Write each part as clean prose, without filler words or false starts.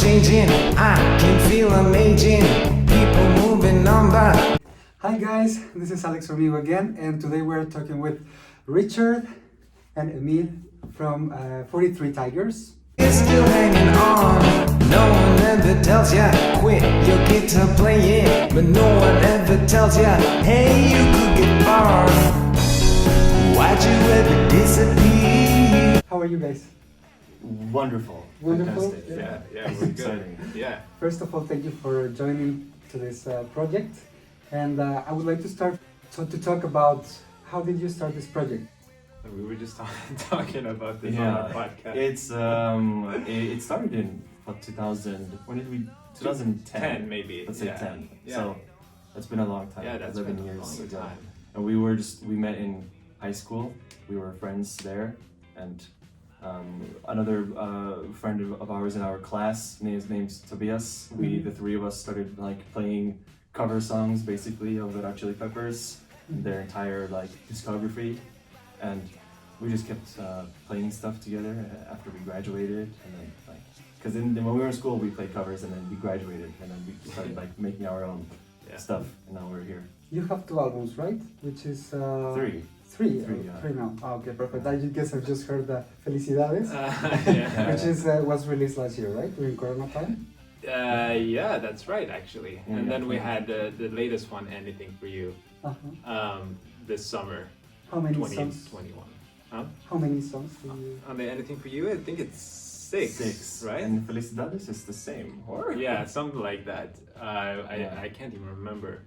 changing, I can feel I'm aging. People moving on by. Hi guys, this is Alex Hormigo again, and today we're talking with Richard and Emir from 43 Tigers. You're still hanging on. No one ever tells ya quit your guitar playing, but no one ever tells ya, hey, you could get far. Why'd you ever disappear? How are you guys? Wonderful. Wonderful. Fantastic. Yeah, It's we're exciting. good. Yeah. First of all, thank you for joining to this project, and I would like to start to talk about how did you start this project? We were just talking about this on our podcast. It started in what 2000. When did we? 2010 maybe. Let's say 10. Yeah. So that's been a long time. Yeah, that's 11 been a years long ago. time. And we met in high school. We were friends there, and another friend of ours in our class, name's Tobias. The three of us started like playing cover songs basically of the Red Hot Chili Peppers, their entire like discography, and we just kept playing stuff together after we graduated, and then like because when we were in school we played covers, and then we graduated, and then we started like making our own stuff, and now we're here. You have 2 albums, right? Which is Three. Three Yeah. now. Oh, okay, perfect. I guess I've just heard Felicidades, Yeah. which is was released last year, right? During Corona time. Yeah, that's right, actually. And then we had the latest one, Anything for You, this summer, How many songs? 2021. How many songs do you? On the Anything for You, I think it's six, right? And Felicidades is the same, or? Yeah, something like that. I can't even remember.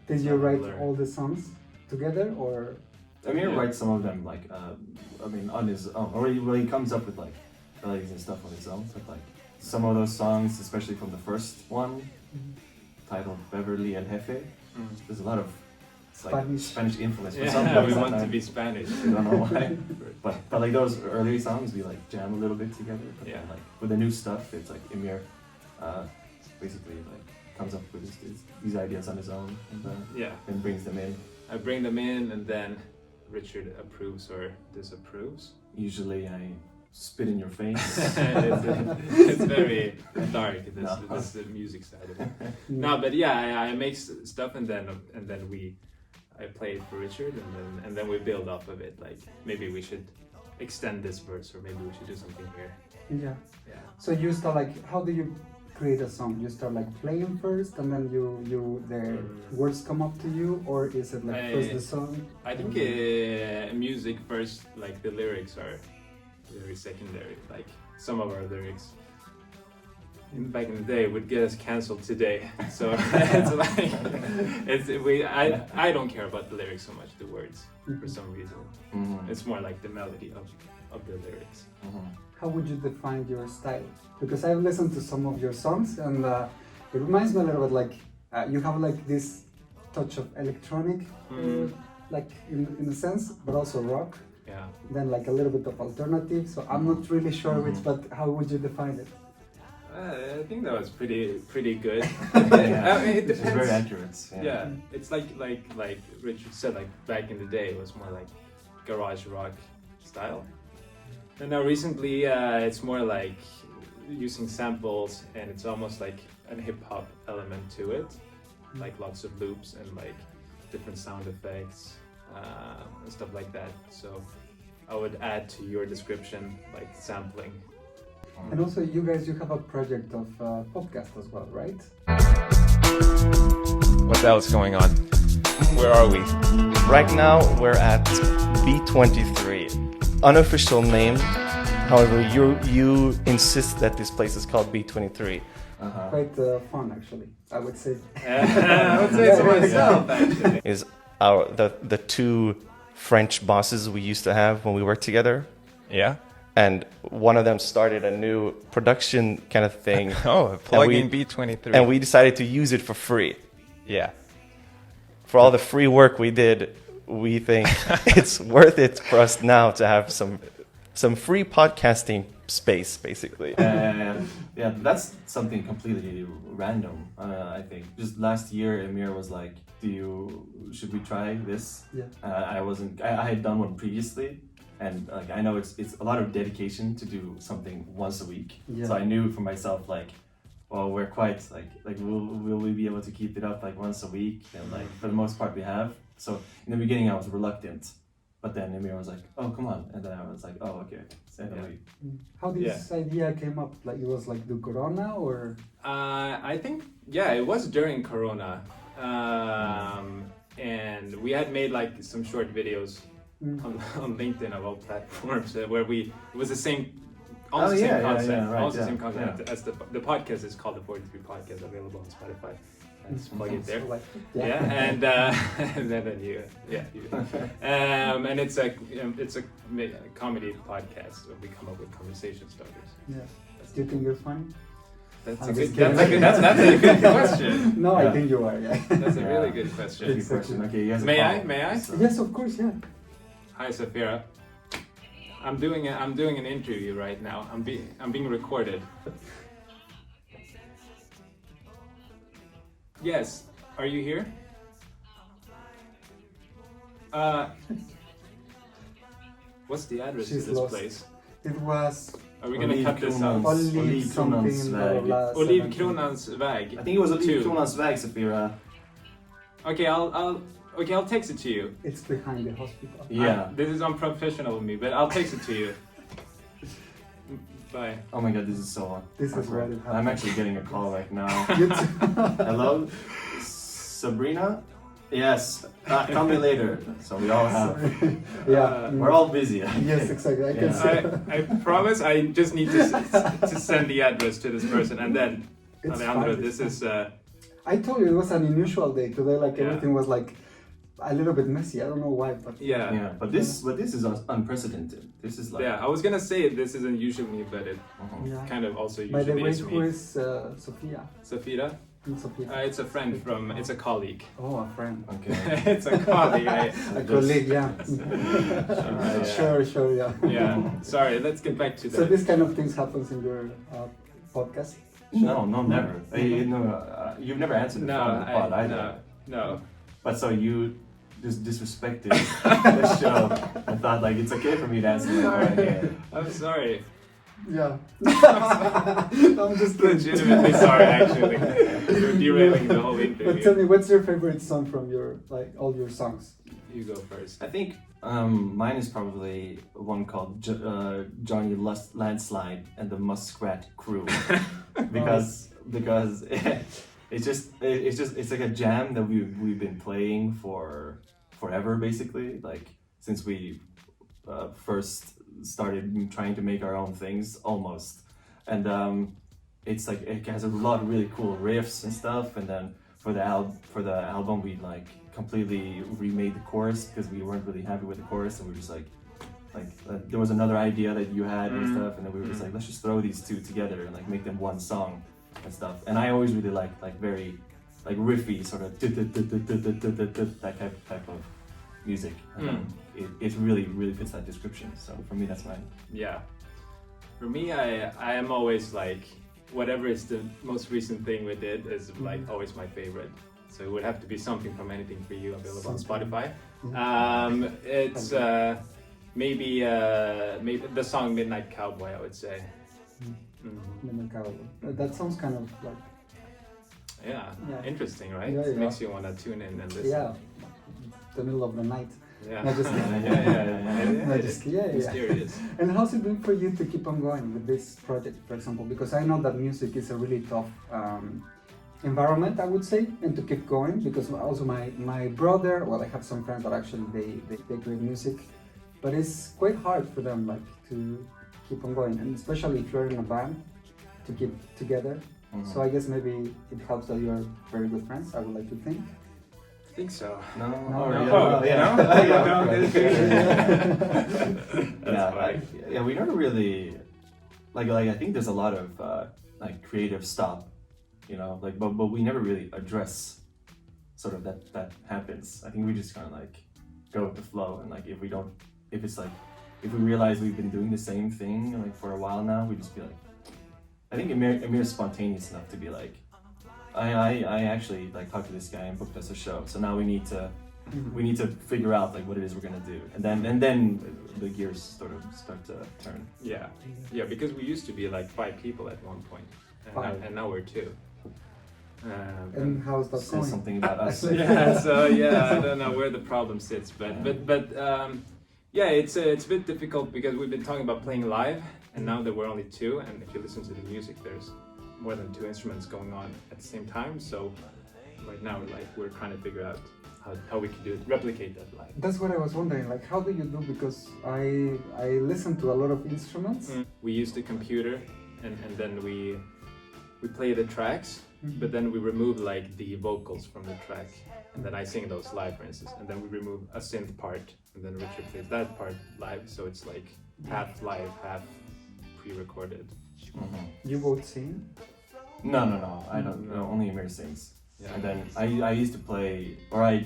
Did you write all the songs together, or? Emir writes some of them like on his own, or he comes up with like melodies and stuff on his own. But like some of those songs, especially from the first one, titled Beverly El Jefe, there's a lot of Spanish influence. For some Yeah, we reason. want to be Spanish. I don't know why, but like those early songs, we like jam a little bit together. But then, like with the new stuff, it's like Emir basically like comes up with these ideas on his own, and then brings them in. I bring them in, and then Richard approves or disapproves. Usually I spit in your face. It's very dark. This the music side of it. No, but yeah, I make stuff, and then I play it for Richard, and then we build off of it. Like maybe we should extend this verse, or maybe we should do something here. Yeah. Yeah. So you start like, how do you create a song? You start like playing first, and then the words come up to you, or is it like first the song? I think music first, like the lyrics are very secondary. Like some of our lyrics back in the day would get us cancelled today. So it's like I don't care about the lyrics so much, the words for some reason. It's more like the melody of the lyrics. How would you define your style? Because I've listened to some of your songs, and it reminds me a little bit like you have like this touch of electronic, like in a sense, but also rock. Yeah. Then like a little bit of alternative. So I'm not really sure which, but how would you define it? I think that was pretty good. It depends. It's very accurate. Yeah, it's like Richard said, like back in the day it was more like garage rock style. And now recently it's more like using samples, and it's almost like a hip hop element to it, like lots of loops and like different sound effects and stuff like that. So I would add to your description like sampling. And also, you have a project of podcast as well, right? What the hell is going on? Where are we? Right now, we're at B23. Unofficial name. However, you insist that this place is called B23. Quite fun, actually, I would say. I would say so myself, actually. Is the 2 French bosses we used to have when we worked together. Yeah. And one of them started a new production kind of thing. Oh, plugin B23. And we decided to use it for free. Yeah. For all the free work we did, we think it's worth it for us now to have some free podcasting space, basically. Yeah, that's something completely random. I think just last year, Emir was like, should we try this? Yeah. I had done one previously, and like I know it's a lot of dedication to do something once a week. Yeah. So I knew for myself like, well, we're quite like will we be able to keep it up like once a week? And like for the most part we have. So in the beginning I was reluctant, but then Emir was like, oh come on, and then I was like, oh okay. So then How this idea came up? Like it was like the Corona or? I think it was during Corona, and we had made like some short videos on LinkedIn of all platforms where it was the same. Almost the same concept. Right, almost the same concept as the podcast is called the 43 Podcast, available on Spotify. Just plug it there. Like, And then you. And it's a comedy podcast where we come up with conversation starters. Yeah. Do you think you're funny? That's I'm a just good. kidding. That's a good question. No, I think you are. Yeah. That's a really good question. Exactly. Okay, he has a May call, I? May I? so- Yes, of course. Yeah. Hi, Safira. I'm doing an interview right now. I'm being recorded. Yes. Are you here? What's the address She's to this lost. place? It was Are we gonna cut this out? Olive something. Blah, blah, blah, Olivkronans väg. I think it was Two. Olivkronans väg, Safira. Okay, I'll text it to you. It's behind the hospital. Yeah. This is unprofessional of me, but I'll text it to you. Bye. Oh my god, this is so on. This is what it I'm happened. actually getting a call right now. You too. Hello, Sabrina? Yes, call me later. So we all have. Yeah. We're all busy. Yes, exactly. I can Yeah. see. I promise I just need to send the address to this person, and then It's Alejandro, fine, this it's is I told you it was an unusual day today. Like Yeah. everything was like a little bit messy. I don't know why, but Yeah, but this is unprecedented. This is like. I was gonna say this isn't usually me, but it yeah. kind of also By the usually way, is who me. is Sophia? Safira? Sophia. It's a friend it's a colleague. Oh, a friend. Okay. It's a colleague. A colleague, yeah. Sure. Sure, yeah. Yeah. Sorry. Let's get back to So the. this kind of things happens in your podcast? No, never. You've never answered the phone on the pod either. No. But so you just disrespected the show and thought like it's okay for me to answer the phone here. I'm sorry. Yeah. I'm just kidding. Legitimately sorry, actually. You're derailing the whole But tell interview. me, what's your favorite song from your all your songs? You go first. I think mine is probably one called Johnny Landslide and the Muskrat Crew because it's like a jam that we've been playing for forever basically, like since we first started trying to make our own things almost, and it's like it has a lot of really cool riffs and stuff, and then for the album we like completely remade the chorus because we weren't really happy with the chorus, and we were just like there was another idea that you had and stuff, and then we were just like, let's just throw these two together and like make them one song and stuff. And I always really like very like riffy sort of that type of music. It really fits that description. So for me, that's mine. Yeah. For me, I am always like, whatever is the most recent thing we did is like always my favorite. So it would have to be something from Anything For You, available on Spotify. It's maybe the song Midnight Cowboy, I would say. Midnight Cowboy. That sounds kind of like Yeah, Yeah. interesting, right? Yeah, It yeah. makes you want to tune in and listen. yeah, the middle of the night. Yeah. Not just Yeah. Not just yeah. Mysterious. And how's it been for you to keep on going with this project, for example? Because I know that music is a really tough environment, I would say, and to keep going. Because also my brother, well, I have some friends that actually they create music, but it's quite hard for them like to keep on going, and especially if you're in a band, to keep together. So I guess maybe it helps that you are very good friends. I would like to think. I think so. No. Yeah, we never really like I think there's a lot of like creative stop, like but we never really address sort of that happens. I think we just kind of like go with the flow, and like if we realize we've been doing the same thing like for a while now, we just be like, I think Emir is spontaneous enough to be like, I actually like talked to this guy and booked us a show, so now we need to we need to figure out like what it is we're gonna do, and then the gears sort of start to turn. Yeah, because we used to be like 5 people at one point, and now we're 2. And how's that Says going? something about us. I don't know where the problem sits, but it's a bit difficult because we've been talking about playing live, and now that we're only 2, and if you listen to the music, there's more than 2 instruments going on at the same time. So right now we're trying to figure out how we can replicate that live. That's what I was wondering. Like, how do you do? Because I listen to a lot of instruments. We use the computer, and then we play the tracks. But then we remove like the vocals from the track, and then I sing those live, for instance, and then we remove a synth part, and then Richard plays that part live, so it's like half live, half pre-recorded. You both sing? No, I don't. No, only Emir sings. Yeah. And then I used to play, or I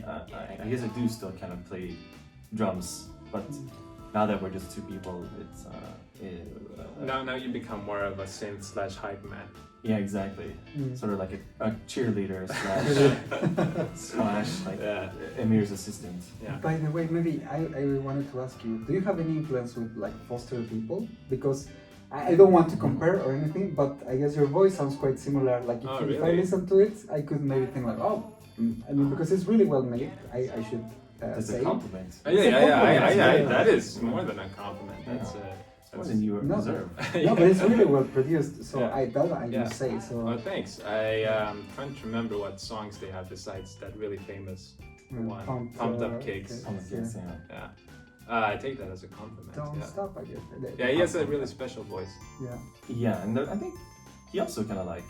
guess I do still kind of play drums, but now that we're just 2 people, it's Now you become more of a synth/hype man. yeah, exactly. Sort of like a cheerleader slash like Emir's assistant. Yeah. By the way, maybe I wanted to ask you, do you have any influence with like foster people? Because I don't want to compare or anything, but I guess your voice sounds quite similar. Like if I listen to it, I could maybe think like, I mean, because it's really well made. I should That's say. a compliment. Yeah. That is more than a compliment. That's More than you deserve. No, but it's really well produced. So I must say. So. Oh, thanks. Trying to remember what songs they have besides that really famous one, Pumped Up Kicks. Yeah. I take that as a compliment. Don't stop, I guess. Yeah, he has a really special voice. Yeah, and I think he also kind of like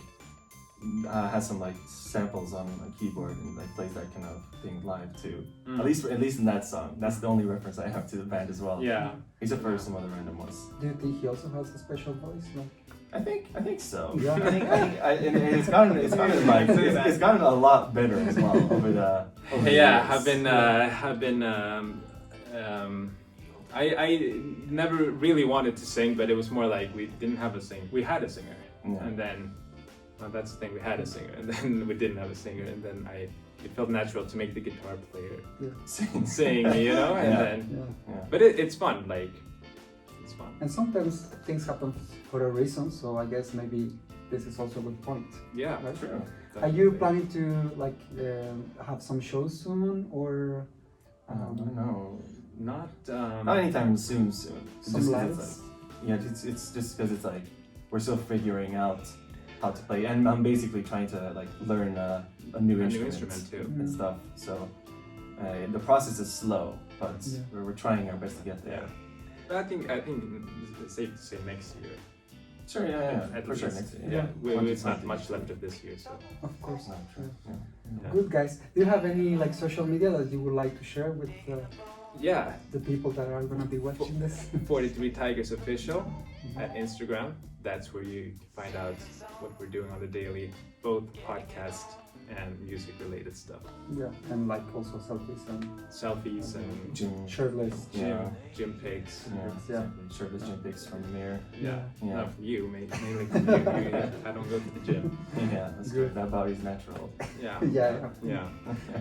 has some like samples on a keyboard and like plays that kind of thing live too. At least in that song. That's the only reference I have to the band as well. Yeah. Except for some other random ones. Do you think he also has a special voice? Like? I think so. Yeah. And it's gotten a lot better as well over the years. I never really wanted to sing, but it was more like we didn't have a singer. We had a singer, and then that's the thing. We had a singer, and then we didn't have a singer, and then it felt natural to make the guitar player sing, you know. And then, but it's fun. Like it's fun. And sometimes things happen for a reason. So I guess maybe this is also a good point. Yeah, right? true. Are you planning to like have some shows soon, or? I don't know. Not anytime soon. Some lights. It's just because it's like we're still figuring out how to play, and I'm basically trying to like learn a new instrument too and stuff. So the process is slow, but we're trying our best to get there. But I think it's safe to say next year. Sure, for sure. Next year. It's not much left of this year, so. Of course. No, sure. Good, guys. Do you have any like social media that you would like to share with the people that are going to be watching this? 43 Tigers Official at Instagram. That's where you find out what we're doing on the daily, both podcast and music related stuff. Yeah, and like also selfies and gym, shirtless gym pics. Exactly. Shirtless gym pics from Emir. Not from you, mainly from you. I don't go to the gym. That's good. That body's natural. Yeah.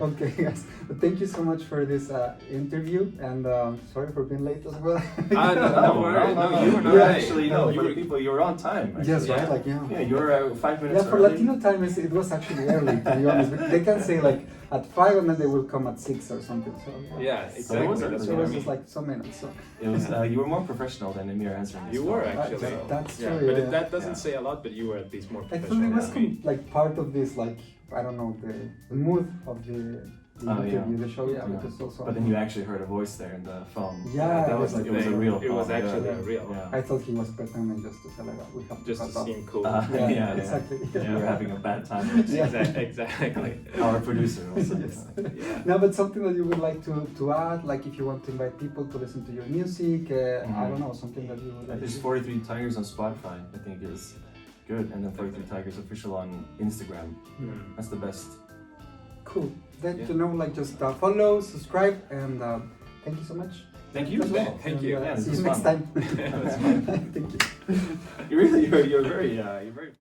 Okay, guys. But thank you so much for this interview, and sorry for being late as well. No, you were not actually. No, for the people, you were on time. Actually. Yes, right. Like you were 5 minutes. Yeah, for early. Latino time, it was actually early. To be honest, they can say like at 5 and then they will come at 6 or something. So exactly. So it was just like some minutes. So. It was you were more professional than Emir answering this You call. were actually. That's true. But that doesn't say a lot. But you were at least more I professional. thought it was like part of this, like I don't know, the mood of the interview, the show. Because also. But then you actually heard a voice there in the phone. Yeah, that was like it was a real. It was actually a real. I thought he was pretending just to say like, we have just to seem cool. Exactly. You were having a bad time. Exactly. Our producer also. No, but something that you would like to add, like if you want to invite people to listen to your music, I don't know, something that you would like. There's 43 Tigers on Spotify. I think is good, and then 43 Tigers official on Instagram. That's the best. Cool. Then like just follow, subscribe, and thank you so much. Thank you as well. Thank you. See you next time. Thank you. You're very